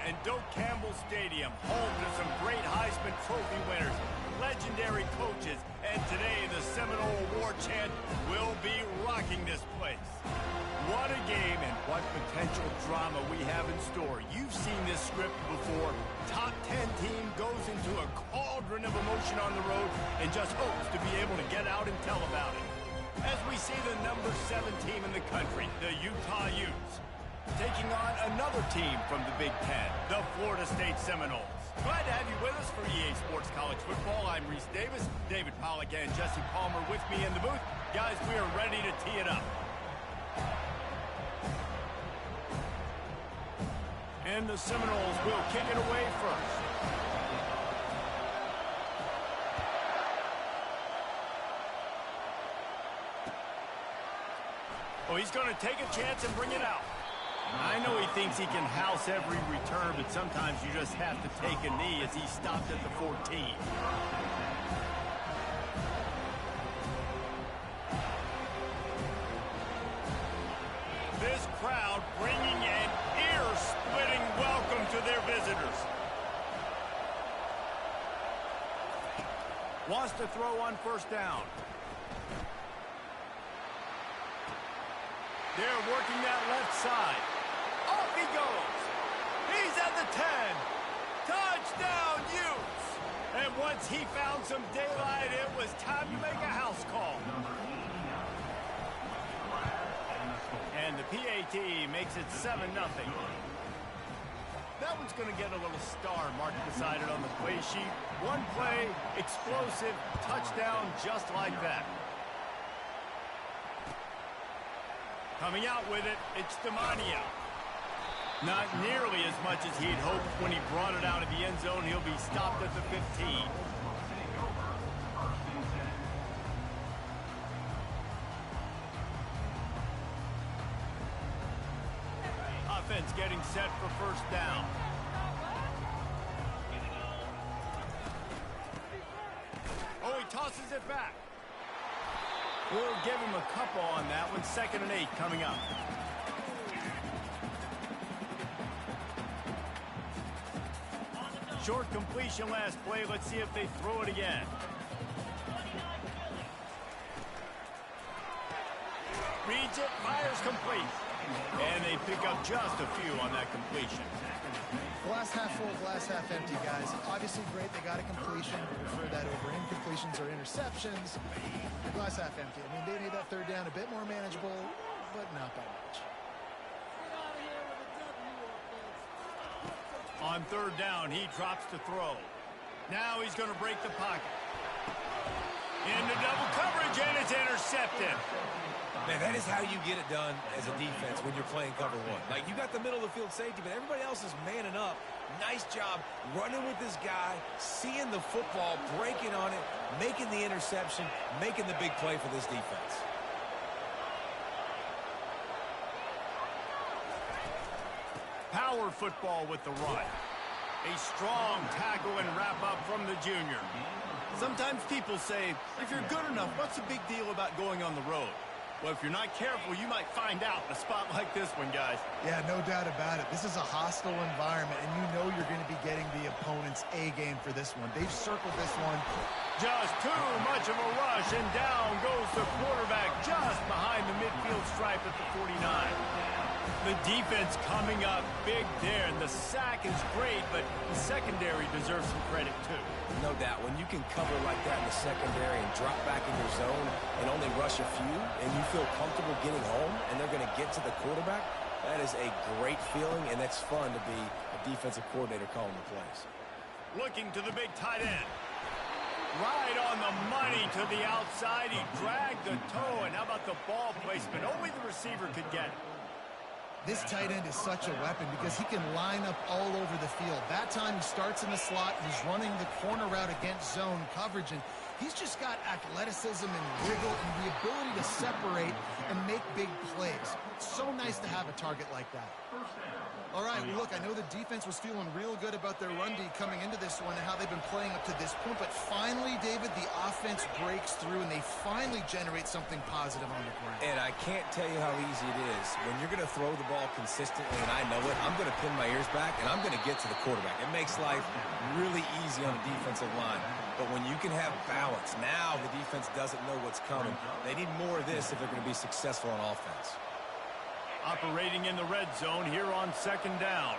and Doak Campbell Stadium, home to some great Heisman Trophy winners, legendary coaches, and today the Seminole Award chant will be rocking this place. What a game and what potential drama we have in store. You've seen this script before. Top 10 team goes into a cauldron of emotion on the road and just hopes to be able to get out and tell about it. As we see the number 7 team in the country, the Utah Utes, taking on another team from the Big Ten, the Florida State Seminoles. Glad to have you with us for EA Sports College Football. I'm Reese Davis, David Pollack and Jesse Palmer with me in the booth. Guys, we are ready to tee it up. And the Seminoles will kick it away first. Oh, he's going to take a chance and bring it out. I know he thinks he can house every return, but sometimes you just have to take a knee as he stopped at the 14. This crowd bringing an ear-splitting welcome to their visitors. Wants to throw on first down. They're working that left side. Off he goes. He's at the 10. Touchdown, Utes. And once he found some daylight, it was time to make a house call. And the PAT makes it 7-0. That one's going to get a little star marked beside it on the play sheet. One play, explosive, touchdown just like that. Coming out with it, it's Demania. Not nearly as much as he'd hoped when he brought it out of the end zone. He'll be stopped at the 15. Offense getting set for first down. Oh, he tosses it back. We'll give him a couple on that one. 2nd and 8 coming up. Short completion last play. Let's see if they throw it again. Reads it, fires complete. And they pick up just a few on that completion. Glass half full, glass half empty, guys. Obviously great, they got a completion. We prefer that over incompletions or interceptions. Glass half empty. I mean, they made that third down a bit more manageable, but not by much. On third down, he drops to throw. Now he's going to break the pocket. Into double coverage, and it's intercepted. Man, that is how you get it done as a defense when you're playing cover one. Like, you got the middle of the field safety, but everybody else is manning up. Nice job running with this guy, seeing the football, breaking on it, making the interception, making the big play for this defense. Power football with the run. A strong tackle and wrap-up from the junior. Sometimes people say, if you're good enough, what's the big deal about going on the road? Well, if you're not careful, you might find out in a spot like this one, guys. Yeah, no doubt about it. This is a hostile environment, and you know you're going to be getting the opponent's A-game for this one. They've circled this one. Just too much of a rush, and down goes the quarterback just behind the midfield stripe at the 49. The defense coming up big there, and the sack is great, but the secondary deserves some credit, too. No doubt. When you can cover like that in the secondary and drop back in your zone and only rush a few, and you feel comfortable getting home, and they're going to get to the quarterback, that is a great feeling, and it's fun to be a defensive coordinator calling the plays. Looking to the big tight end. Right on the money to the outside. He dragged the toe, and how about the ball placement? Only the receiver could get it. This tight end is such a weapon because he can line up all over the field. That time he starts in the slot. He's running the corner route against zone coverage, and He's just got athleticism and wiggle and the ability to separate and make big plays. It's so nice to have a target like that. All right, well, look, I know the defense was feeling real good about their run D coming into this one and how they've been playing up to this point, but finally, David, the offense breaks through and they finally generate something positive on the ground. And I can't tell you how easy it is. When you're going to throw the ball consistently, and I know it, I'm going to pin my ears back, and I'm going to get to the quarterback. It makes life really easy on the defensive line. But when you can have balance, now the defense doesn't know what's coming. They need more of this if they're going to be successful on offense. Operating in the red zone here on second down.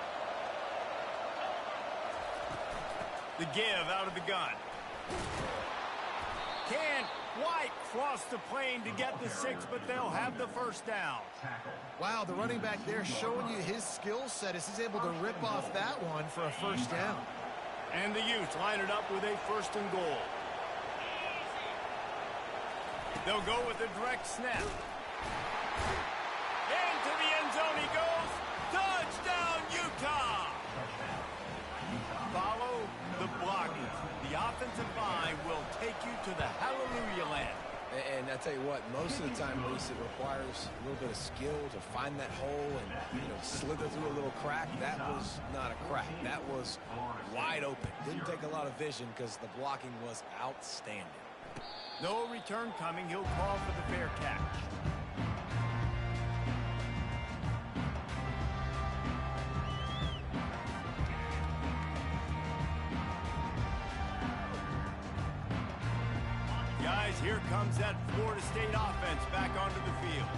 The give out of the gun. Can White cross the plane to get the 6, but they'll have the first down. Wow, the running back there showing you his skill set as he's able to rip off that one for a first down. And the Utes line it up with a 1st and goal. They'll go with a direct snap. Into the end zone he goes. Touchdown, Utah! Follow the blocking. The offensive line will take you to the hallelujah land. And I tell you what, most of the time, Reese, it requires a little bit of skill to find that hole and, slither through a little crack. That was not a crack. That was wide open. Didn't take a lot of vision because the blocking was outstanding. No return coming. He'll call for the fair catch. Guys, here comes that Florida State offense back onto the field.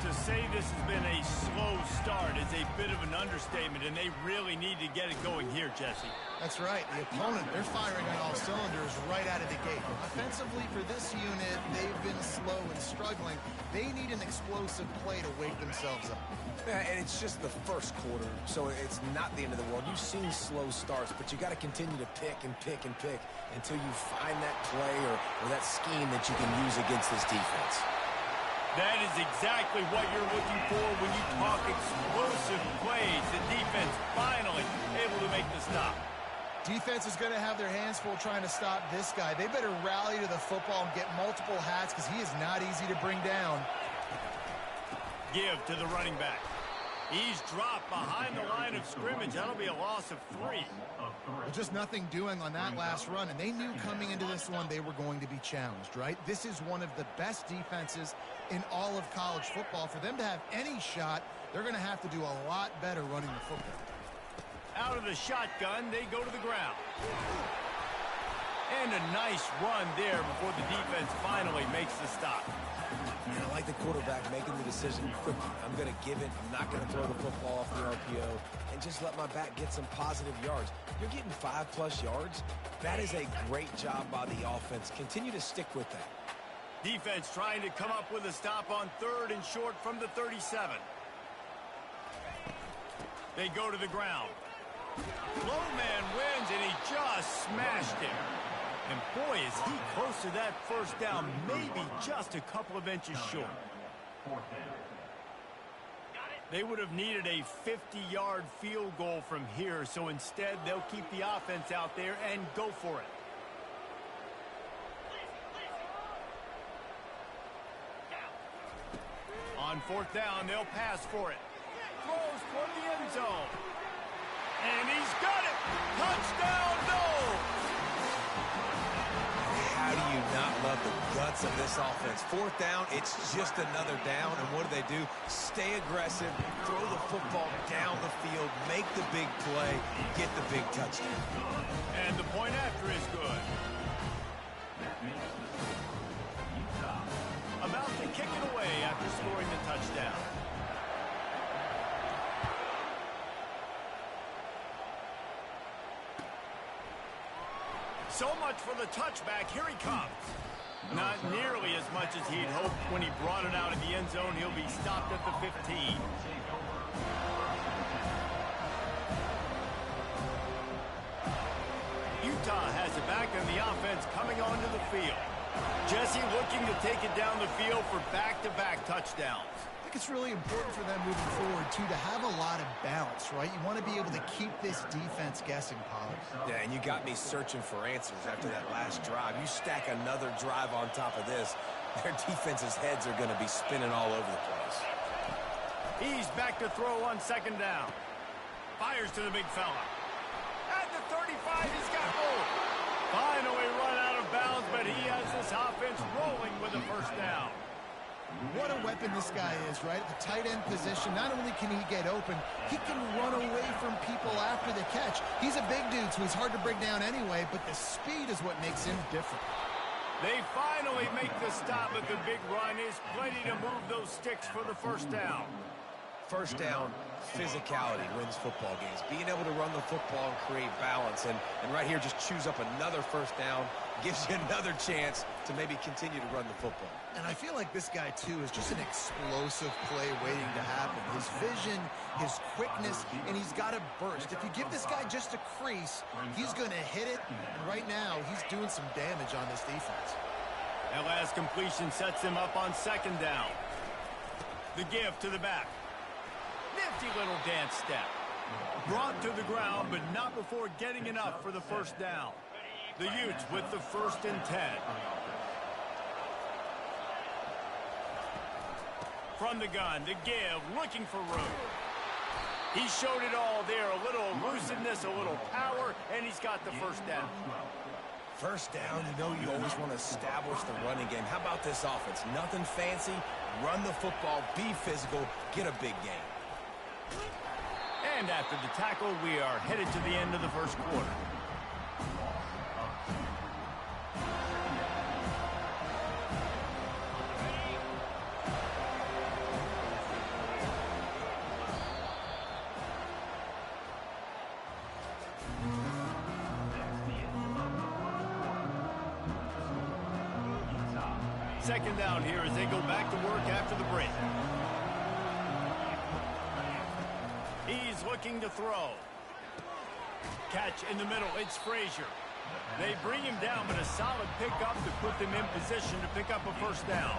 To say this has been a slow start is a bit of an understatement, and they really need to get it going here, Jesse. That's right. The opponent, they're firing on all cylinders right out of the gate. Offensively, for this unit, they've been slow and struggling. They need an explosive play to wake themselves up. Yeah, and it's just the first quarter, so it's not the end of the world. You've seen slow starts, but you got to continue to pick and pick and pick until you find that play or that scheme that you can use against this defense. That is exactly what you're looking for when you talk explosive plays. The defense finally able to make the stop. Defense is going to have their hands full trying to stop this guy. They better rally to the football and get multiple hats because he is not easy to bring down. Give to the running back. He's dropped behind the line of scrimmage. That'll be a loss of 3. Well, just nothing doing on that last run, and they knew coming into this one they were going to be challenged, right? This is one of the best defenses in all of college football. For them to have any shot, they're going to have to do a lot better running the football. Out of the shotgun, they go to the ground. And a nice run there before the defense finally makes the stop. And I like the quarterback making the decision quickly. I'm going to give it. I'm not going to throw the football off the RPO and just let my back get some positive yards. You're getting 5+ yards. That is a great job by the offense. Continue to stick with that. Defense trying to come up with a stop on 3rd and short from the 37. They go to the ground. Low man wins, and he just smashed him. And boy, is he close to that first down, maybe just a couple of inches short. They would have needed a 50-yard field goal from here, so instead they'll keep the offense out there and go for it. On 4th down, they'll pass for it. Throws toward the end zone. And he's got it! Touchdown, no! How do you not love the guts of this offense? 4th down, it's just another down, and what do? Stay aggressive, throw the football down the field, make the big play, get the big touchdown. And the point after is good. About to kick it away after scoring the touchdown. So much for the touchback. Here he comes. Not nearly as much as he'd hoped when he brought it out of the end zone. He'll be stopped at the 15. Utah has it back, and the offense coming onto the field. Jesse looking to take it down the field for back-to-back touchdowns. think it's really important for them moving forward, too, to have a lot of balance, right? You want to be able to keep this defense guessing, Pollard. Yeah, and you got me searching for answers after that last drive. You stack another drive on top of this, their defense's heads are going to be spinning all over the place. He's back to throw on second down. Fires to the big fella. At the 35, he's got room. Finally run out of bounds, but he has this offense rolling with a first down. What a weapon this guy is, right? At the tight end position, not only can he get open, he can run away from people after the catch. He's a big dude, so he's hard to bring down anyway, but the speed is what makes him different. They finally make the stop, but the big run is plenty to move those sticks for the first down. First down, physicality wins football games. Being able to run the football and create balance. And right here, just choose up another first down, gives you another chance to maybe continue to run the football. And I feel like this guy, too, is just an explosive play waiting to happen. His vision, his quickness, and he's got a burst. If you give this guy just a crease, he's going to hit it. And right now, he's doing some damage on this defense. That last completion sets him up on second down. The give to the back. Nifty little dance step. Brought to the ground, but not before getting enough for the first down. The Utes with the 1st and 10. From the gun, the give, looking for room. He showed it all there, a little elusiveness, a little power, and he's got the first down. First down, you know you always want to establish the running game. How about this offense? Nothing fancy, run the football, be physical, get a big game. And after the tackle, we are headed to the end of the first quarter. Second down here as they go back to work after the break. He's looking to throw. Catch in the middle. It's Frazier. They bring him down, but a solid pickup to put them in position to pick up a first down.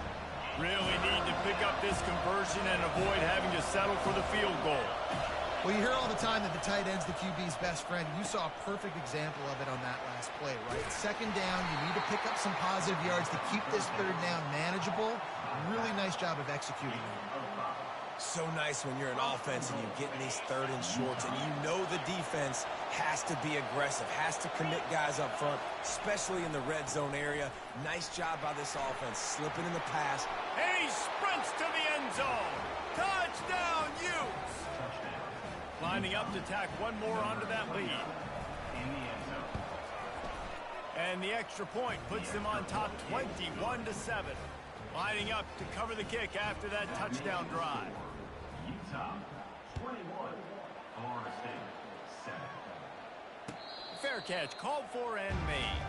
Really need to pick up this conversion and avoid having to settle for the field goal. Well, you hear all the time that the tight end's the QB's best friend. You saw a perfect example of it on that last play, right? Second down, you need to pick up some positive yards to keep this third down manageable. Really nice job of executing. So nice when you're an offense and you're getting these third and shorts, and you know the defense has to be aggressive, has to commit guys up front, especially in the red zone area. Nice job by this offense, slipping in the pass. And he sprints to the end zone. Touchdown, Utes! Lining up to tack one more onto that lead. And the extra point puts them on top 21-7. Lining up to cover the kick after that touchdown drive. Utah, 21. Florida State, 7. Fair catch, called for and made.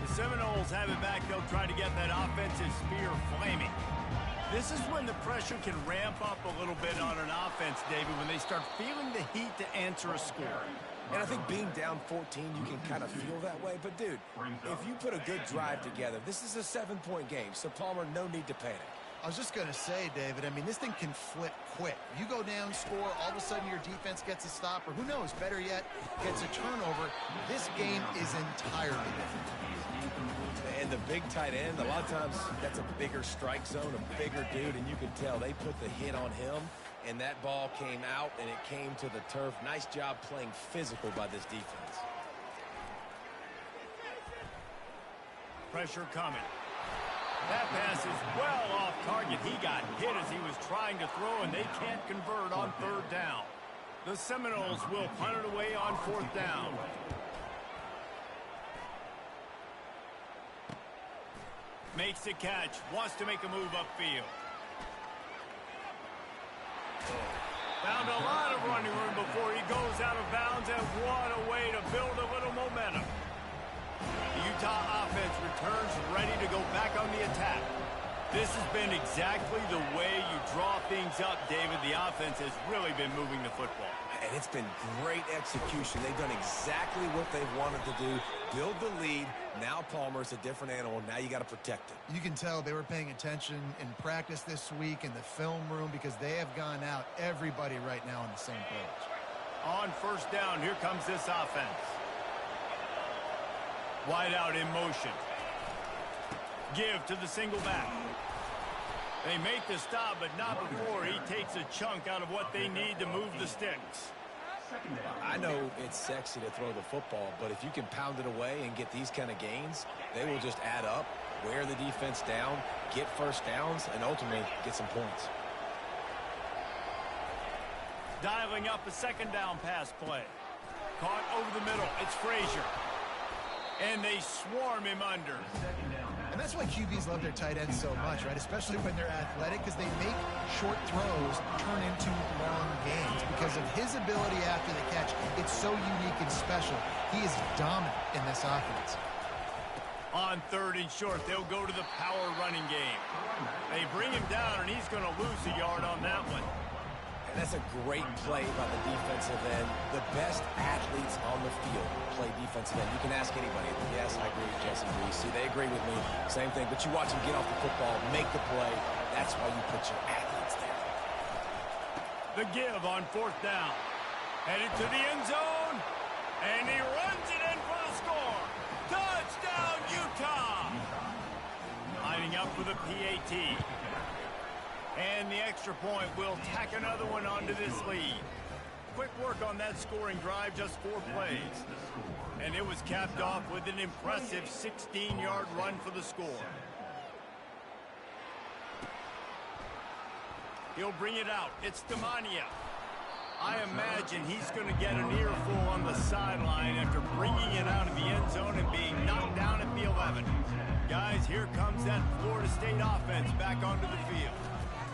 The Seminoles have it back. They'll try to get that offensive spear flaming. This is when the pressure can ramp up a little bit on an offense, David, when they start feeling the heat to answer a score. And I think being down 14, you can kind of feel that way. But, dude, if you put a good drive together, this is a 7-point game. So, Palmer, no need to panic. I was just going to say, David, I mean, this thing can flip quick. You go down, score, all of a sudden your defense gets a stop, or who knows, better yet, gets a turnover. This game is entirely different. And the big tight end, a lot of times that's a bigger strike zone, a bigger dude, and you can tell they put the hit on him, and that ball came out, and it came to the turf. Nice job playing physical by this defense. Pressure coming. That pass is well off target. He got hit as he was trying to throw, and they can't convert on third down. The Seminoles will punt it away on fourth down. Makes the catch. Wants to make a move upfield. Found a lot of running room before he goes out of bounds, and what a way to build a little momentum. The Utah offense returns ready to go back on the attack. This has been exactly the way you draw things up, David. The offense has really been moving the football. And it's been great execution. They've done exactly what they've wanted to do. Build the lead. Now Palmer's a different animal. Now you got to protect it. You can tell they were paying attention in practice this week in the film room because they have gone out, everybody right now on the same page. On first down, here comes this offense. Wide out in motion. Give to the single back. They make the stop, but not before he takes a chunk out of what they need to move the sticks. I know it's sexy to throw the football, but if you can pound it away and get these kind of gains, they will just add up, wear the defense down, get first downs, and ultimately get some points. Dialing up a second down pass play. Caught over the middle. It's Frazier. And they swarm him under. And that's why QBs love their tight ends so much, right? Especially when they're athletic, because they make short throws turn into long gains. Because of his ability after the catch, it's so unique and special. He is dominant in this offense. On third and short, they'll go to the power running game. They bring him down, and he's going to lose a yard on that one. And that's a great play by the defensive end. The best athletes on the field play defensive end. You can ask anybody. Yes, I agree with Jesse Reese. See, they agree with me. Same thing. But you watch them get off the football, make the play. That's why you put your athletes there. The give on fourth down. Headed to the end zone. And he runs it in for the score. Touchdown, Utah! Lining up for the PAT. And the extra point will tack another one onto this lead. Quick work on that scoring drive, just 4 plays. And it was capped off with an impressive 16-yard run for the score. He'll bring it out. It's Demania. I imagine he's going to get an earful on the sideline after bringing it out of the end zone and being knocked down at the 11. Guys, here comes that Florida State offense back onto the field.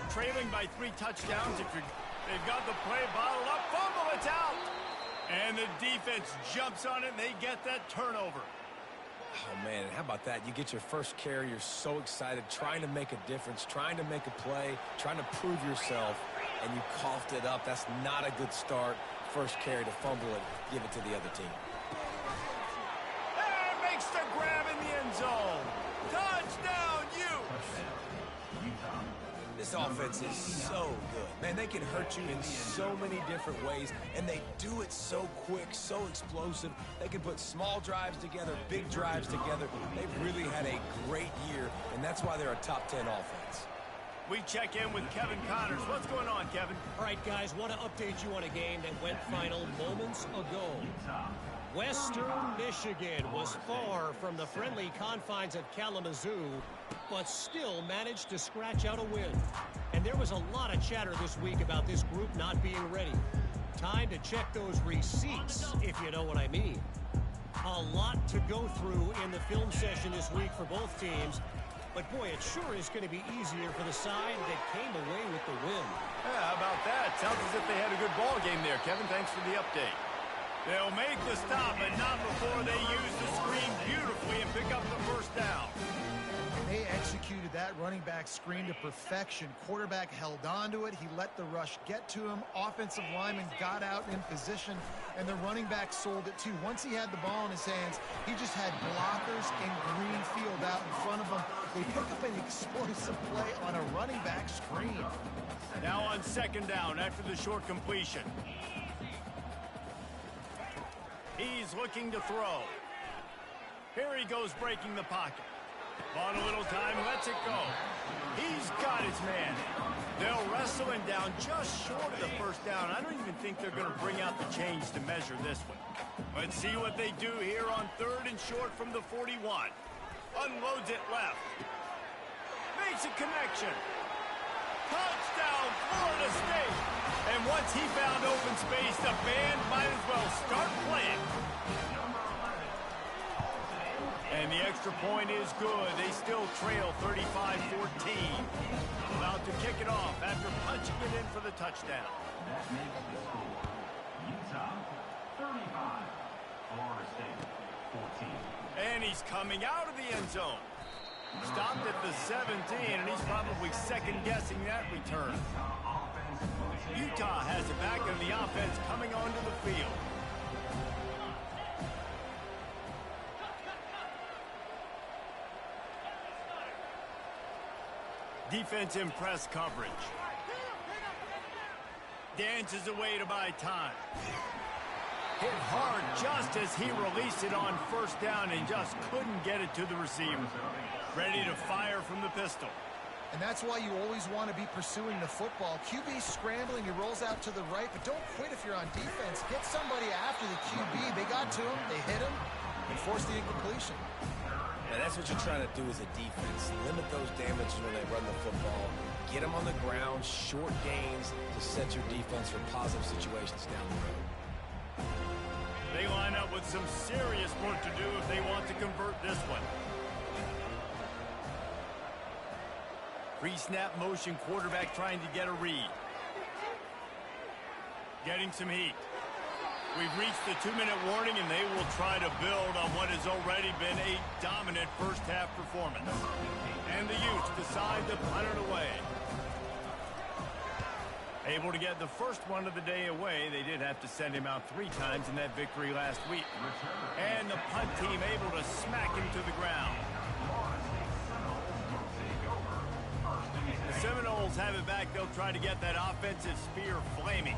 Trailing by 3 touchdowns. They've got the play bottled up. Fumble, it's out. And the defense jumps on it, and they get that turnover. Oh, man, how about that? You get your first carry. You're so excited, trying to make a difference, trying to make a play, trying to prove yourself, and you coughed it up. That's not a good start. First carry to fumble it, give it to the other team. And makes the grab in the end zone. Touchdown, This offense is so good. Man, they can hurt you in so many different ways, and they do it so quick, so explosive. They can put small drives together, big drives together. They've really had a great year, and that's why they're a top 10 offense. We check in with Kevin Connors. What's going on, Kevin? All right, guys, want to update you on a game that went final moments ago. Western Michigan was far from the friendly confines of Kalamazoo, but still managed to scratch out a win. And there was a lot of chatter this week about this group not being ready. Time to check those receipts, if you know what I mean. A lot to go through in the film session this week for both teams, but boy, it sure is going to be easier for the side that came away with the win. Yeah, how about that? Sounds as if they had a good ball game there, Kevin. Thanks for the update. They'll make the stop, but not before they use the screen beautifully and pick up the first down. They executed that running back screen to perfection. Quarterback held on to it. He let the rush get to him. Offensive lineman got out in position, and the running back sold it too. Once he had the ball in his hands, he just had blockers and green field out in front of him. They pick up an explosive play on a running back screen. Now on second down after the short completion. He's looking to throw. Here he goes breaking the pocket. On a little time, lets it go. He's got his man. They'll wrestle him down just short of the first down. I don't even think they're going to bring out the chains to measure this one. Let's see what they do here on third and short from the 41. Unloads it left. Makes a connection. Touchdown, Florida State. And once he found open space, the band might as well start playing. And the extra point is good. They still trail 35-14. About to kick it off after punching it in for the touchdown. That makes the score Utah 35, Florida State 14. And he's coming out of the end zone. Stopped at the 17, and he's probably second-guessing that return. Utah has it back, and the offense coming onto the field. Defense in press coverage. Dances away to buy time. Hit hard just as he released it on first down and just couldn't get it to the receiver. Ready to fire from the pistol. And that's why you always want to be pursuing the football. QB scrambling, he rolls out to the right, but don't quit if you're on defense. Get somebody after the QB. They got to him, they hit him, and forced the incompletion. And that's what you're trying to do as a defense. Limit those damages when they run the football. Get them on the ground, short gains to set your defense for positive situations down the road. They line up with some serious work to do if they want to convert this one. Pre-snap motion, quarterback trying to get a read. Getting some heat. We've reached the 2-minute warning, and they will try to build on what has already been a dominant first-half performance. And the Utes decide to punt it away. Able to get the first one of the day away. They did have to send him out 3 times in that victory last week. And the punt team able to smack him to the ground. The Seminoles have it back. They'll try to get that offensive spear flaming.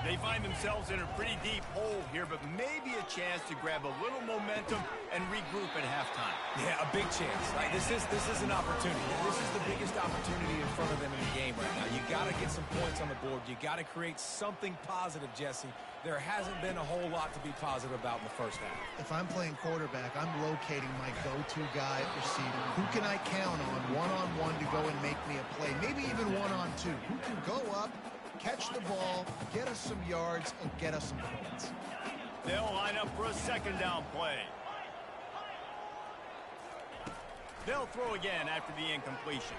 They find themselves in a pretty deep hole here, but maybe a chance to grab a little momentum and regroup at halftime. Yeah, a big chance. Right? This is an opportunity. This is the biggest opportunity in front of them in the game right now. You got to get some points on the board. You got to create something positive, Jesse. There hasn't been a whole lot to be positive about in the first half. If I'm playing quarterback, I'm locating my go-to guy at receiver. Who can I count on one-on-one to go and make me a play? Maybe even one-on-two. Who can go up, catch the ball, get us some yards, and get us some points. They'll line up for a second down play. They'll throw again after the incompletion.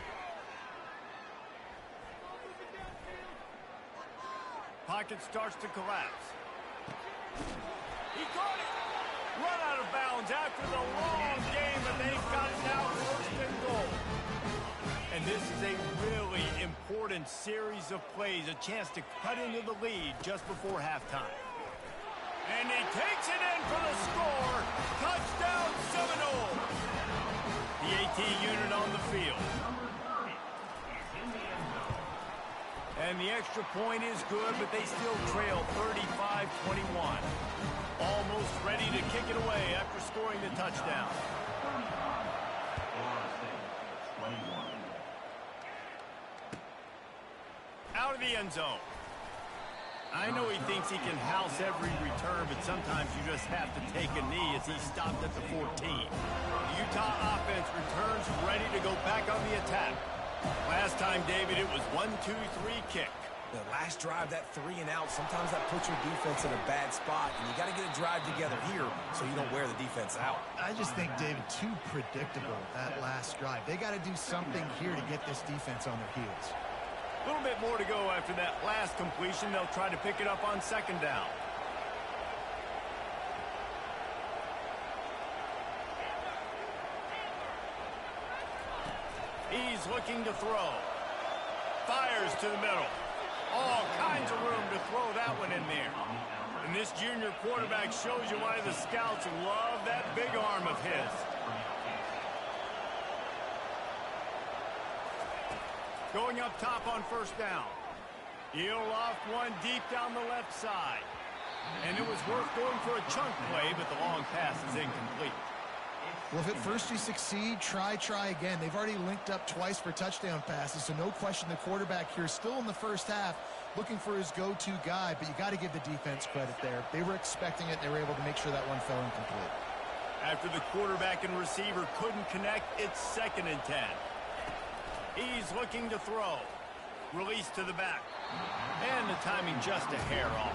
Pocket starts to collapse. He caught it! Run out of bounds after the long game, and they've got it now first and goal. And this is a really important series of plays, a chance to cut into the lead just before halftime. And he takes it in for the score. Touchdown, Seminoles. The AT unit on the field. And the extra point is good, but they still trail 35-21. Almost ready to kick it away after scoring the touchdown. Out of the end zone. I know he thinks he can house every return, but sometimes you just have to take a knee as he stopped at the 14. The Utah offense returns ready to go back on the attack. Last time, David, it was 1-2-3 kick. The last drive, that 3 and out, sometimes that puts your defense in a bad spot, and you got to get a drive together here so you don't wear the defense out. I just think, David, too predictable, that last drive. They got to do something here to get this defense on their heels. A little bit more to go after that last completion. They'll try to pick it up on second down. He's looking to throw. Fires to the middle. All kinds of room to throw that one in there. And this junior quarterback shows you why the scouts love that big arm of his. Going up top on first down. He'll loft one deep down the left side. And it was worth going for a chunk play, but the long pass is incomplete. Well, if at first you succeed, try again. They've already linked up twice for touchdown passes, so no question the quarterback here still in the first half looking for his go-to guy, but you got to give the defense credit there. They were expecting it. They were able to make sure that one fell incomplete. After the quarterback and receiver couldn't connect, it's 2nd and 10. He's looking to throw. Release to the back. And the timing just a hair off.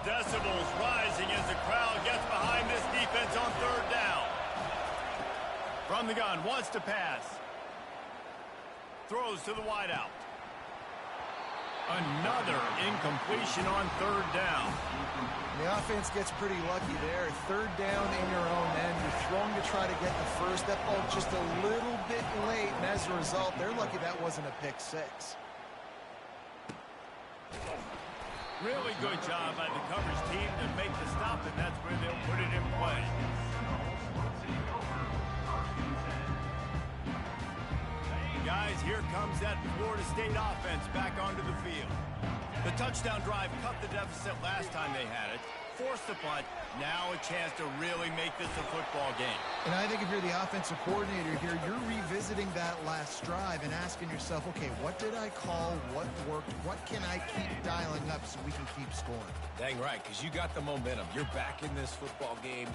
Decibels rising as the crowd gets behind this defense on third down. From the gun, wants to pass. Throws to the wideout. Another incompletion on third down. The offense gets pretty lucky there. Third down in your own end. You're throwing to try to get the first. That ball just a little bit late, and as a result, they're lucky that wasn't a pick six. Really good job by the coverage team to make the stop, and that's where they'll put it in play. Guys, here comes that Florida State offense back onto the field. The touchdown drive cut the deficit last time they had it, forced the punt, now a chance to really make this a football game. And I think if you're the offensive coordinator here, you're revisiting that last drive and asking yourself, okay, what did I call? What worked? What can I keep dialing up so we can keep scoring? Dang right, because you got the momentum. You're back in this football game.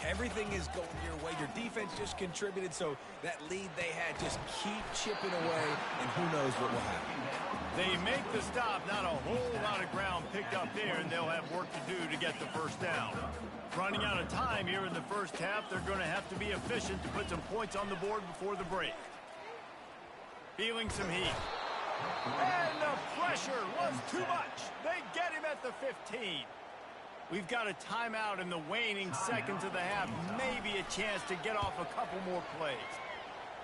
Everything is going your way. Your defense just contributed, so that lead they had, just keep chipping away, and who knows what will happen. They make the stop, not a whole lot of ground picked up there, and they'll have work to do to get the first down. Running out of time here in the first half, they're going to have to be efficient to put some points on the board before the break. Feeling some heat. And the pressure was too much. They get him at the 15. We've got a timeout in the waning seconds of the half. Maybe a chance to get off a couple more plays.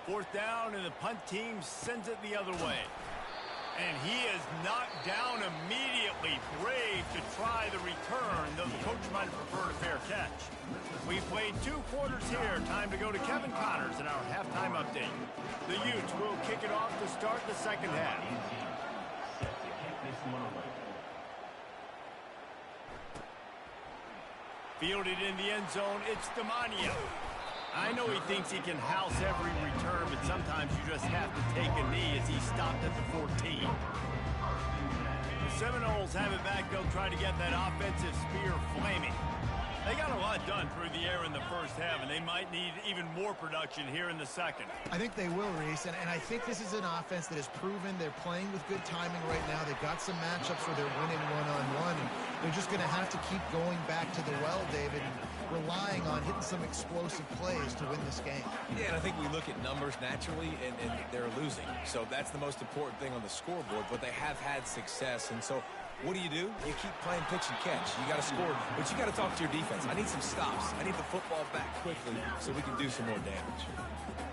Fourth down, and the punt team sends it the other way. And he is knocked down immediately. Brave to try the return, though the coach might have preferred a fair catch. We've played 2 quarters here. Time to go to Kevin Connors in our halftime update. The Utes will kick it off to start the second half. Fielded in the end zone, it's Demania. I know he thinks he can house every return, but sometimes you just have to take a knee as he stopped at the 14. The Seminoles have it back. They'll try to get that offensive spear flaming. They got a lot done through the air in the first half, and they might need even more production here in the second. I think they will, Reese, and I think this is an offense that has proven they're playing with good timing right now. They've got some matchups where they're winning one-on-one, and they're just going to have to keep going back to the well, David, and relying on hitting some explosive plays to win this game. Yeah, and I think we look at numbers naturally, and they're losing. So that's the most important thing on the scoreboard, but they have had success, and so what do? You keep playing pitch and catch. You got to score, but you got to talk to your defense. I need some stops. I need the football back quickly so we can do some more damage.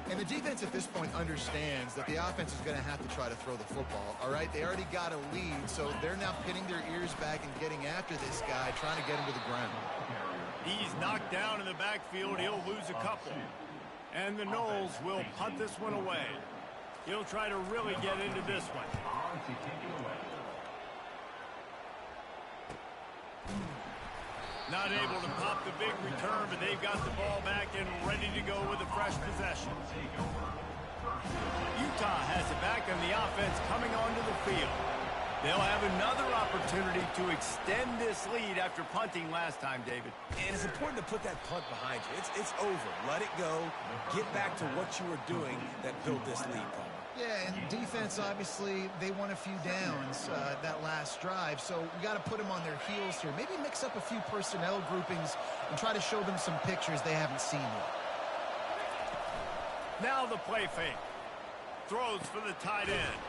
And the defense at this point understands that the offense is going to have to try to throw the football, all right? They already got a lead, so they're now pinning their ears back and getting after this guy, trying to get him to the ground. He's knocked down in the backfield. He'll lose a couple. And the Noles will punt this one away. He'll try to really get into this one. Not able to pop the big return, but they've got the ball back and ready to go with a fresh possession. Utah has it back, and the offense coming onto the field. They'll have another opportunity to extend this lead after punting last time, David. And it's important to put that punt behind you. It's over. Let it go. Get back to what you were doing that built this lead, Paul. Yeah, and defense, obviously, they won a few downs that last drive, so we got to put them on their heels here. Maybe mix up a few personnel groupings and try to show them some pictures they haven't seen yet. Now the play fake. Throws for the tight end.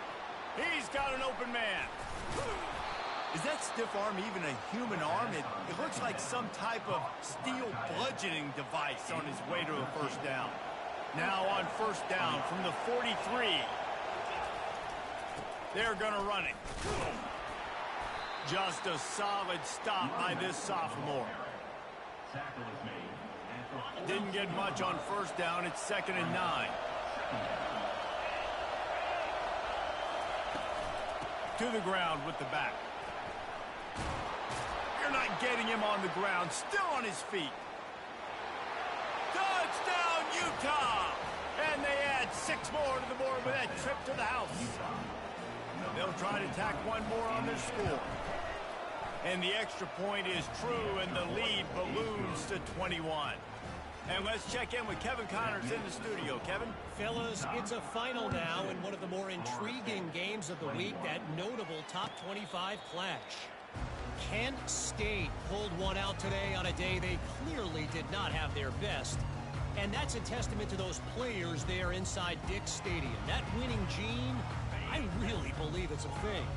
He's got an open man. Is that stiff arm even a human arm? It looks like some type of steel bludgeoning device on his way to a first down. Now on first down from the 43. They're going to run it. Just a solid stop by this sophomore. Didn't get much on first down. It's 2nd and 9. To the ground with the back. You're not getting him on the ground. Still on his feet. Touchdown, Utah! And they add 6 more to the board with that trip to the house. They'll try to tack one more on their score. And the extra point is true, and the lead balloons to 21. And let's check in with Kevin Connors in the studio. Kevin? Fellas, it's a final now in one of the more intriguing games of the week, that notable top 25 clash. Kent State pulled one out today on a day they clearly did not have their best. And that's a testament to those players there inside Dick's Stadium. That winning gene, I really believe it's a thing.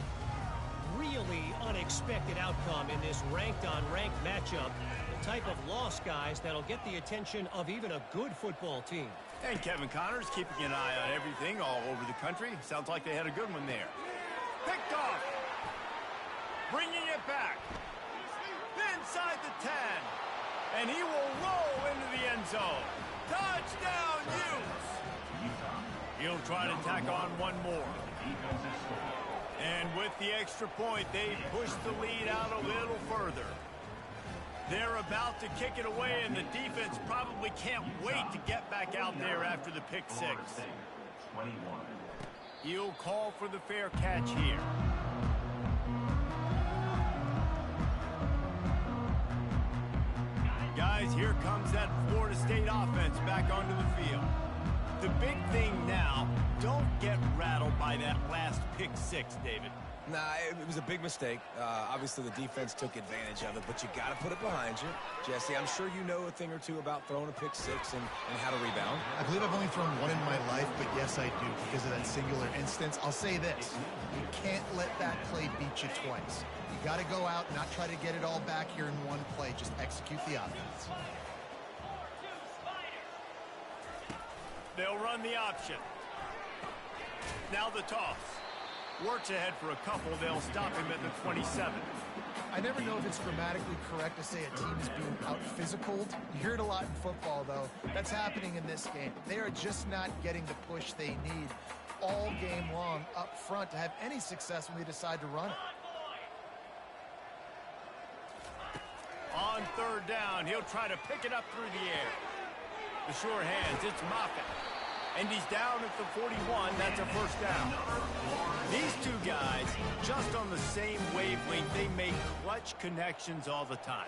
really unexpected outcome in this ranked-on-ranked matchup. The type of loss, guys, that'll get the attention of even a good football team. And Kevin Connors keeping an eye on everything all over the country. Sounds like they had a good one there. Picked off. Bringing it back. Inside the 10. And he will roll into the end zone. Touchdown, Utes. He'll try to tack on one more. And with the extra point, they push the lead out a little further. They're about to kick it away, and the defense probably can't wait to get back out there after the pick six. He'll call for the fair catch here. Guys, here comes that Florida State offense back onto the field. The big thing now, don't get rattled by that last pick six, David. Nah, it was a big mistake. Obviously, the defense took advantage of it, but you got to put it behind you. Jesse, I'm sure you know a thing or two about throwing a pick six and how to rebound. I believe I've only thrown one in my life, but yes, I do because of that singular instance. I'll say this. You can't let that play beat you twice. You got to go out and not try to get it all back here in one play. Just execute the offense. They'll run the option. Now the toss. Works ahead for a couple. They'll stop him at the 27. I never know if it's grammatically correct to say a team is being out-physicaled. You hear it a lot in football, though. That's happening in this game. They are just not getting the push they need all game long up front to have any success when they decide to run it. On third down, he'll try to pick it up through the air. The sure hands, it's Moffitt. And he's down at the 41. That's a first down. These two guys, just on the same wavelength, they make clutch connections all the time.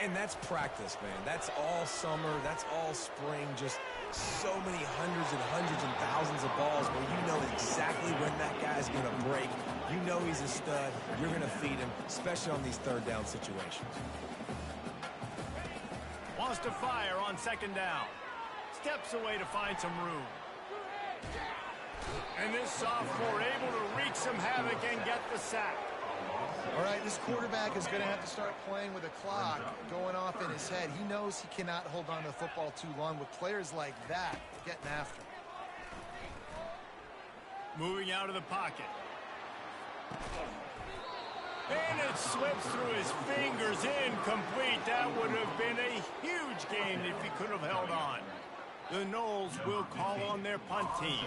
And that's practice, man. That's all summer. That's all spring. Just so many hundreds and thousands of balls where you know exactly when that guy's going to break. You know he's a stud. You're going to feed him, especially on these third down situations. Wants to fire on second down. Steps away to find some room. And this sophomore able to wreak some havoc and get the sack. All right, this quarterback is going to have to start playing with a clock going off in his head. He knows he cannot hold on to the football too long with players like that getting after him. Moving out of the pocket. And it slips through his fingers, incomplete. That would have been a huge gain if he could have held on. The Noles will call on their punt team.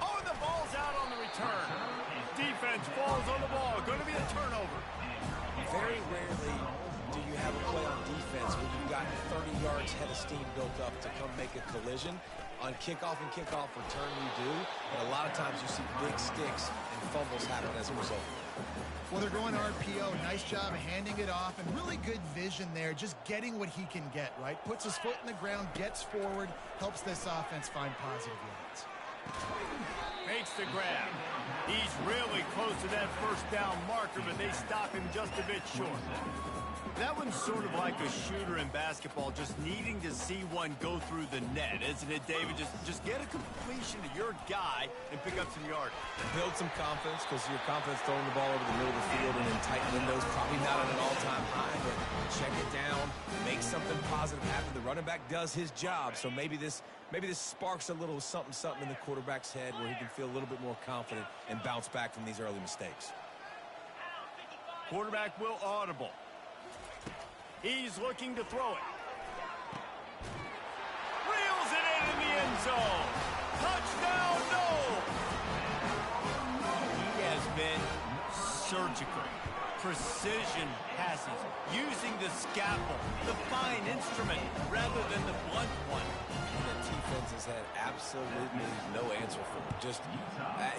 Oh, and the ball's out on the return. Defense falls on the ball. Going to be a turnover. Very rarely do you have a play on defense where you've got 30 yards head of steam built up to come make a collision. On kickoff and kickoff return, you do. And a lot of times you see big sticks and fumbles happen as a result. Well, they're going RPO. Nice job handing it off, and really good vision there, just getting what he can get, right? Puts his foot in the ground, gets forward, helps this offense find positive yards. Makes the grab. He's really close to that first down marker, but they stop him just a bit short. That one's sort of like a shooter in basketball, just needing to see one go through the net, isn't it, David? Just get a completion to your guy and pick up some yardage. Build some confidence, because your confidence throwing the ball over the middle of the field and in tight windows, probably not at an all-time high, but check it down, make something positive happen. The running back does his job, so maybe this sparks a little something in the quarterback's head where he can feel a little bit more confident and bounce back from these early mistakes. Quarterback will audible. He's looking to throw it. Reels it in the end zone. Touchdown, no! He has been surgical. Precision passes. Using the scalpel, the fine instrument, rather than the blunt one. And the defense has had absolutely no answer for him. Just,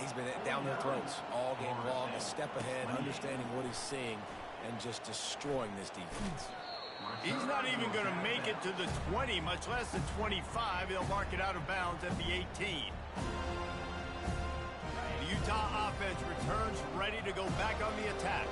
he's been down their throats all game long, a step ahead, understanding what he's seeing, and just destroying this defense. He's not even going to make it to the 20, much less the 25. He'll mark it out of bounds at the 18. The Utah offense returns ready to go back on the attack.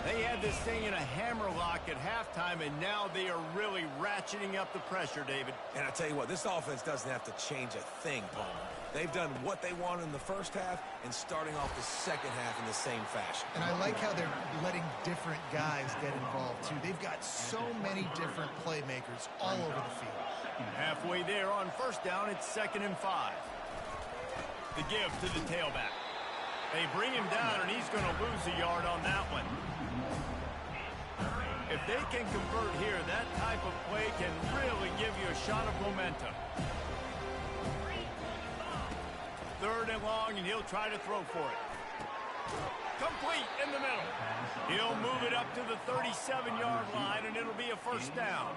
They had this thing in a hammerlock at halftime, and now they are really ratcheting up the pressure, David. And I tell you what, this offense doesn't have to change a thing, Palmer. They've done what they wanted in the first half and starting off the second half in the same fashion. And I like how they're letting different guys get involved, too. They've got so many different playmakers all over the field. Halfway there on first down, it's 2nd and 5. The give to the tailback. They bring him down, and he's going to lose a yard on that one. If they can convert here, that type of play can really give you a shot of momentum. 3rd and long, and he'll try to throw for it. Complete in the middle. He'll move it up to the 37-yard line, and it'll be a first down.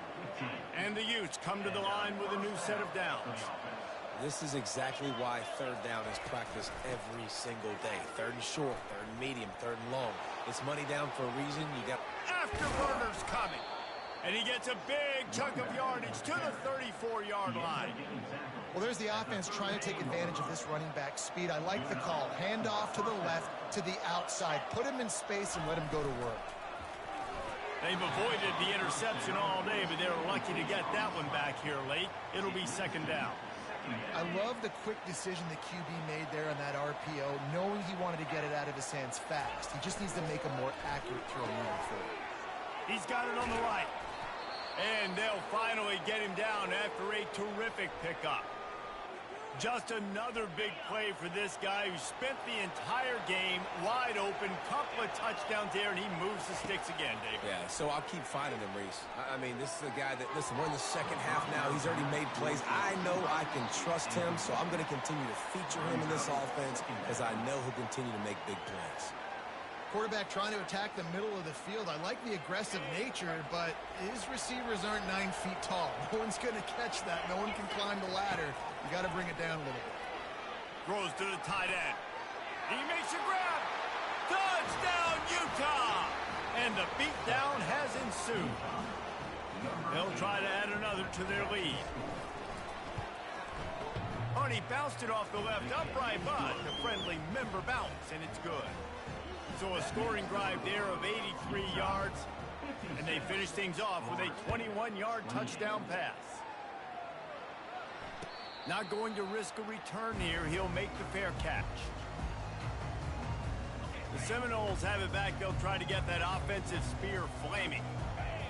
And the Utes come to the line with a new set of downs. This is exactly why 3rd down is practiced every single day. 3rd and short, 3rd and medium, 3rd and long. It's money down for a reason. You got Afterburner's coming. And he gets a big chunk of yardage to the 34-yard line. Well, there's the offense trying to take advantage of this running back speed. I like the call. Hand off to the left, to the outside. Put him in space and let him go to work. They've avoided the interception all day, but they were lucky to get that one back here late. It'll be 2nd down. I love the quick decision the QB made there on that RPO, knowing he wanted to get it out of his hands fast. He just needs to make a more accurate throw moving forward. He's got it on the right. And they'll finally get him down after a terrific pickup. Just another big play for this guy who spent the entire game wide open, couple of touchdowns there, and he moves the sticks again, David. Yeah, so I'll keep finding him, Reese. I mean, this is a guy that, listen, we're in the second half now. He's already made plays. I know I can trust him, so I'm going to continue to feature him in this offense because I know he'll continue to make big plays. Quarterback trying to attack the middle of the field. I like the aggressive nature, but his receivers aren't 9 feet tall. No one's going to catch that. No one can climb the ladder. You got to bring it down a little bit. Throws to the tight end. He makes a grab. Touchdown, Utah! And the beatdown has ensued. They'll try to add another to their lead. Oh, he bounced it off the left upright, but the friendly member bounce, and it's good. So a scoring drive there of 83 yards, and they finish things off with a 21-yard touchdown pass. Not going to risk a return here. He'll make the fair catch. The Seminoles have it back. They'll try to get that offensive spear flaming.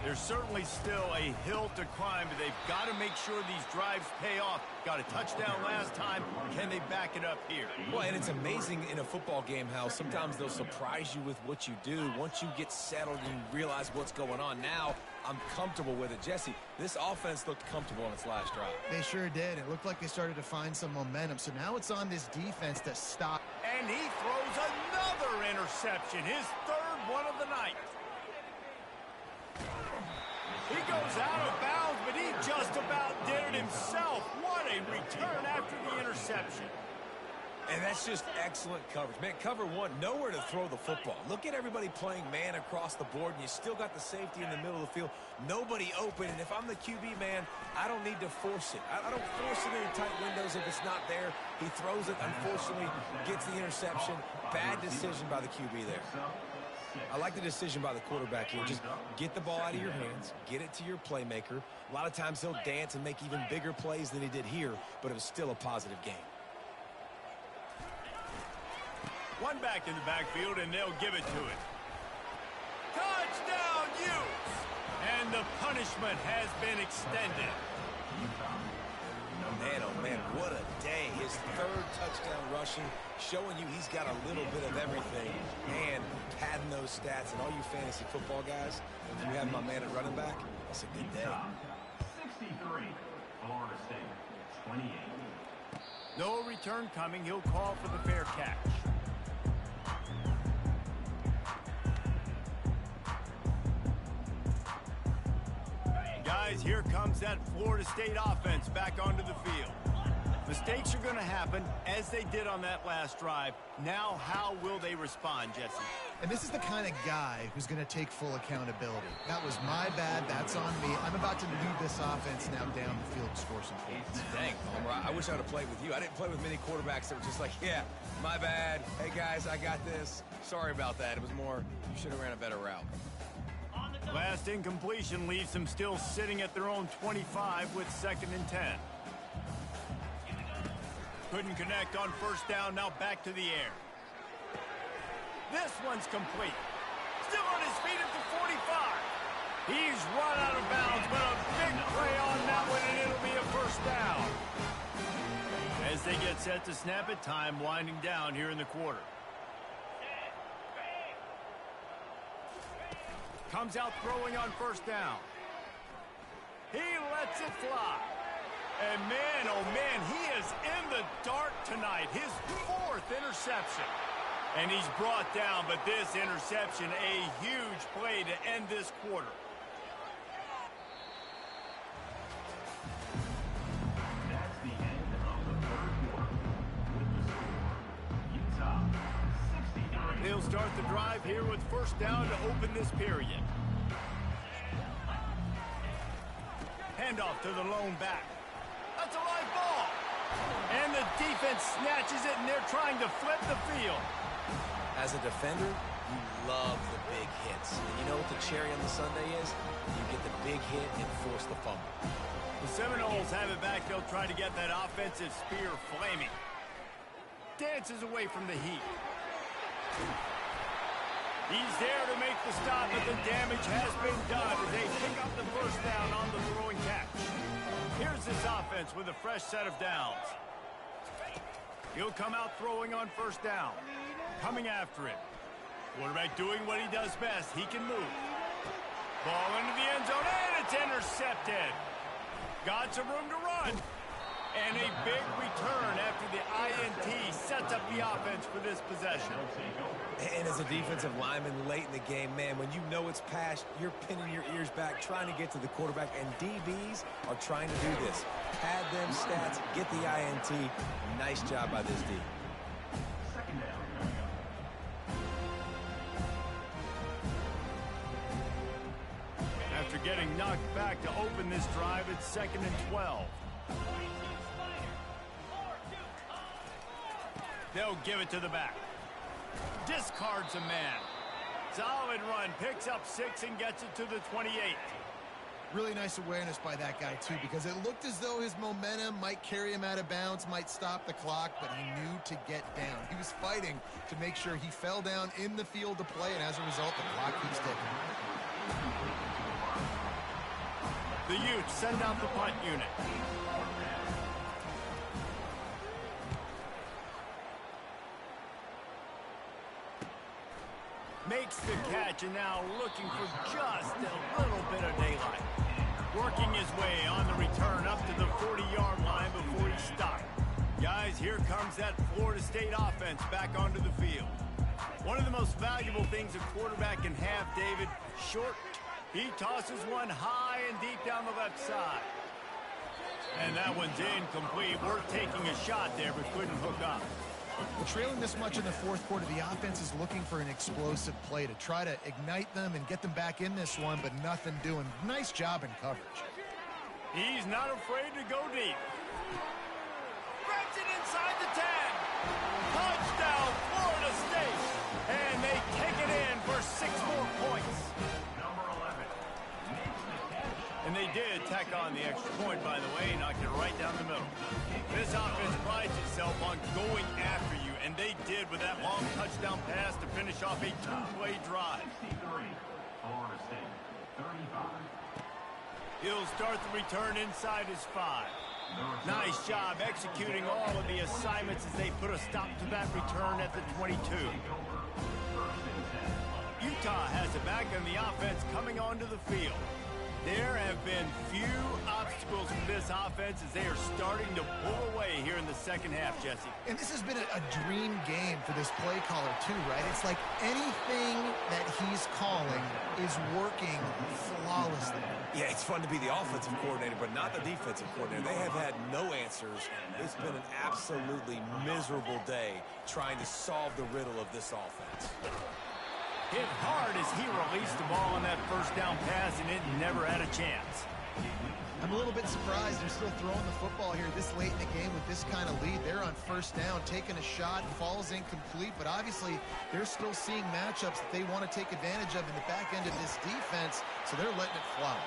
There's certainly still a hill to climb, but they've got to make sure these drives pay off. Got a touchdown last time. Can they back it up here? Well, and it's amazing in a football game how sometimes they'll surprise you with what you do. Once you get settled and you realize what's going on, now I'm comfortable with it. Jesse, this offense looked comfortable on its last drive. They sure did. It looked like they started to find some momentum. So now it's on this defense to stop. And he throws another interception, his 3rd one of the night. He goes out of bounds, but he just about did it himself. What a return after the interception. And that's just excellent coverage. Man, cover one, nowhere to throw the football. Look at everybody playing man across the board, and you still got the safety in the middle of the field. Nobody open, and if I'm the QB, man, I don't need to force it. I don't force it in tight windows if it's not there. He throws it, unfortunately, gets the interception. Bad decision by the QB there. I like the decision by the quarterback here. Just get the ball out of your hands, get it to your playmaker. A lot of times he'll dance and make even bigger plays than he did here, but it was still a positive game. One back in the backfield, and they'll give it to it. Touchdown, Utes! And the punishment has been extended. Man, oh man, what a day. His 3rd touchdown rushing, showing you he's got a little bit of everything. And padding those stats, and all you fantasy football guys, if you have my man at running back, that's a good day. 63, Florida State, 28. No return coming. He'll call for the fair catch. Guys, here comes that Florida State offense back onto the field. Mistakes are going to happen, as they did on that last drive. Now, how will they respond, Jesse? And this is the kind of guy who's going to take full accountability. That was my bad. That's on me. I'm about to lead this offense now down the field and score some points. Dang, Palmer, I wish I would have played with you. I didn't play with many quarterbacks that were just like, yeah, my bad. Hey, guys, I got this. Sorry about that. It was more, you should have ran a better route. Last incompletion leaves them still sitting at their own 25 with 2nd and 10. Couldn't connect on first down, now back to the air. This one's complete. Still on his feet at the 45. He's run out of bounds, but a big play on that one, and it'll be a first down. As they get set to snap it, time winding down here in the quarter. Comes out throwing on first down. He lets it fly. And man, oh man, he is in the dark tonight. His 4th interception. And he's brought down, but this interception, a huge play to end this quarter. That's the end of the 3rd quarter. With the score, Utah 63. They'll start the drive here with first down to open this period. Handoff to the lone back. That's a live ball. And the defense snatches it, and they're trying to flip the field. As a defender, you love the big hits. And you know what the cherry on the sundae is? You get the big hit and force the fumble. The Seminoles have it back. They'll try to get that offensive spear flaming. Dances away from the heat. He's there to make the stop, but the damage has been done as they pick up the first down on the throwing catch. Here's this offense with a fresh set of downs. He'll come out throwing on first down. Coming after him. Quarterback doing what he does best. He can move. Ball into the end zone, and it's intercepted. Got some room to run. And a big return after the INT sets up the offense for this possession. And as a defensive lineman late in the game, man, when you know it's passed, you're pinning your ears back, trying to get to the quarterback, and DBs are trying to do this. Pad them stats, get the INT. Nice job by this D. Second down. After getting knocked back to open this drive, it's 2nd and 12. They'll give it to the back. Discards a man. Solid run, picks up 6 and gets it to the 28. Really nice awareness by that guy, too, because it looked as though his momentum might carry him out of bounds, might stop the clock, but he knew to get down. He was fighting to make sure he fell down in the field to play, and as a result, the clock keeps ticking. The Utes send out the punt unit. Makes the catch, and now looking for just a little bit of daylight. Working his way on the return up to the 40-yard line before he stopped. Guys, here comes that Florida State offense back onto the field. One of the most valuable things a quarterback can have, David, short. He tosses one high and deep down the left side. And that one's incomplete. We're taking a shot there, but couldn't hook up. Well, trailing this much in the 4th quarter, the offense is looking for an explosive play to try to ignite them and get them back in this one, but nothing doing. Nice job in coverage. He's not afraid to go deep. Grabs it inside the 10. Touchdown, Florida State. And they take it in for 6 more points. Number 11 makes the catch. And they did tack on the extra point, by the way, knocked it right down the middle. This offense prides itself on going after you, and they did with that long touchdown pass to finish off a 2-play drive. 63. Florida State 35. He'll start the return inside his 5. Nice job executing all of the assignments as they put a stop to that return at the 22. Utah has it back on the offense coming onto the field. There have been few obstacles for this offense as they are starting to pull away here in the second half, Jesse. And this has been a dream game for this play caller, too, right? It's like anything that he's calling is working flawlessly. Yeah, it's fun to be the offensive coordinator, but not the defensive coordinator. They have had no answers. It's been an absolutely miserable day trying to solve the riddle of this offense. Hit hard as he released the ball on that first down pass, and it never had a chance. I'm a little bit surprised they're still throwing the football here this late in the game with this kind of lead. They're on first down, taking a shot, falls incomplete, but obviously they're still seeing matchups that they want to take advantage of in the back end of this defense, so they're letting it fly.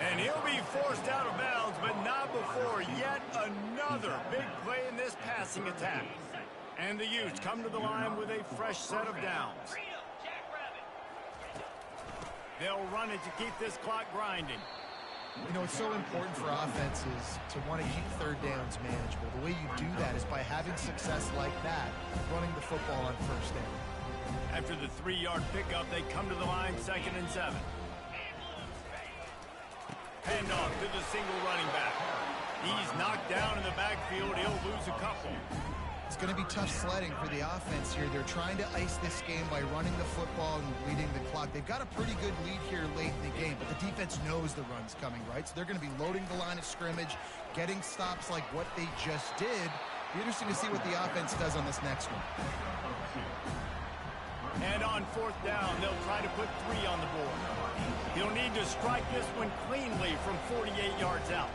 And he'll be forced out of bounds, but not before yet another big play in this passing attack. And the Utes come to the line with a fresh set of downs. They'll run it to keep this clock grinding. You know, it's so important for offenses to want to keep third downs manageable. The way you do that is by having success like that, running the football on first down. After the 3-yard pickup, they come to the line 2nd and 7. Hand off to the single running back. He's knocked down in the backfield. He'll lose a couple. It's going to be tough sledding for the offense here. They're trying to ice this game by running the football and bleeding the clock. They've got a pretty good lead here late in the game, but the defense knows the run's coming, right? So they're going to be loading the line of scrimmage, getting stops like what they just did. Be interesting to see what the offense does on this next one. And on 4th down, they'll try to put 3 on the board. He'll need to strike this one cleanly from 48 yards out.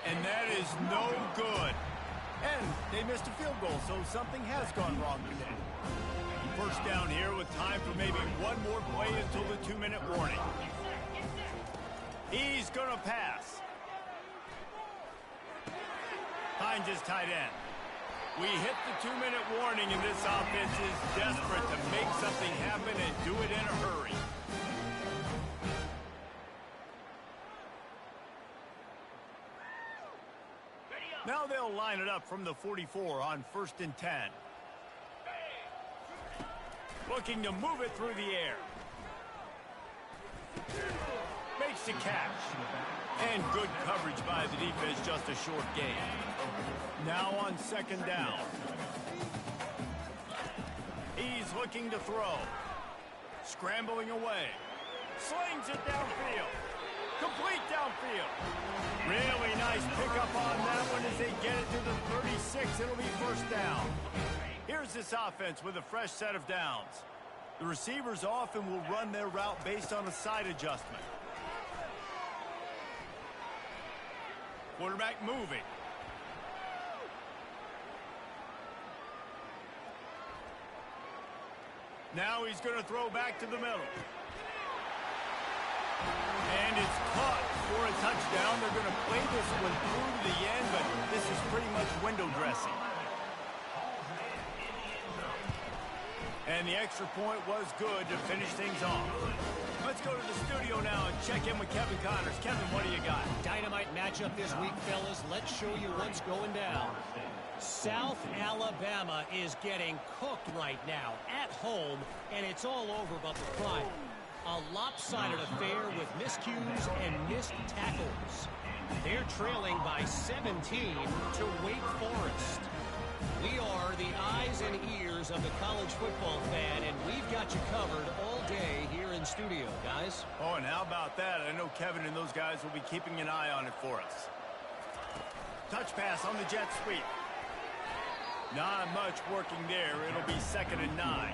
And that is no good. And they missed a field goal, so something has gone wrong today. First down here with time for maybe one more play until the 2-minute warning. He's going to pass. Finds his tight end. We hit the 2-minute warning, and this offense is desperate to make something happen and do it in a hurry. Now they'll line it up from the 44 on 1st and 10. Looking to move it through the air. Makes the catch. And good coverage by the defense, just a short gain. Now on 2nd down. He's looking to throw. Scrambling away. Slings it downfield. Complete downfield. Really nice pickup on that one as they get it to the 36. It'll be 1st down. Here's this offense with a fresh set of downs. The receivers often will run their route based on a side adjustment. Quarterback moving. Now he's going to throw back to the middle. And it's caught for a touchdown. They're going to play this one through to the end, but this is pretty much window dressing. And the extra point was good to finish things off. Let's go to the studio now and check in with Kevin Connors. Kevin, what do you got? Dynamite matchup this week, fellas. Let's show you what's going down. South Alabama is getting cooked right now at home, and it's all over about the Pride. A lopsided affair with miscues and missed tackles. They're trailing by 17 to Wake Forest. We are the eyes and ears of the college football fan, and we've got you covered all day here in studio, guys. Oh, and how about that? I know Kevin and those guys will be keeping an eye on it for us. Touch pass on the jet sweep. Not much working there. It'll be 2nd and 9.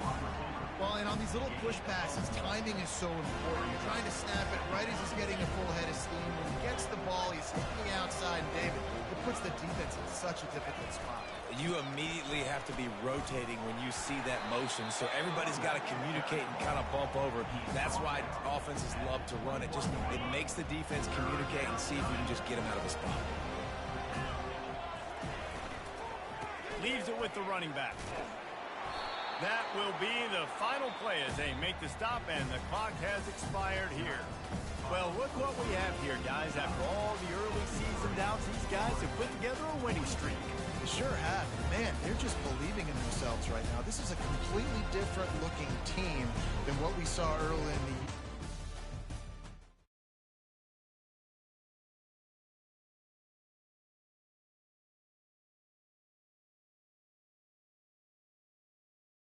Well, and on these little push passes, timing is so important. You're trying to snap it right as he's getting a full head of steam. When he gets the ball, he's looking outside, and David, it puts the defense in such a difficult spot. You immediately have to be rotating when you see that motion, so everybody's got to communicate and kind of bump over. That's why offenses love to run it. It makes the defense communicate and see if you can just get them out of a spot. Leaves it with the running back. That will be the final play as they make the stop, and the clock has expired here. Well, look what we have here, guys. After all the early season doubts, these guys have put together a winning streak. They sure have. Man, they're just believing in themselves right now. This is a completely different looking team than what we saw early in the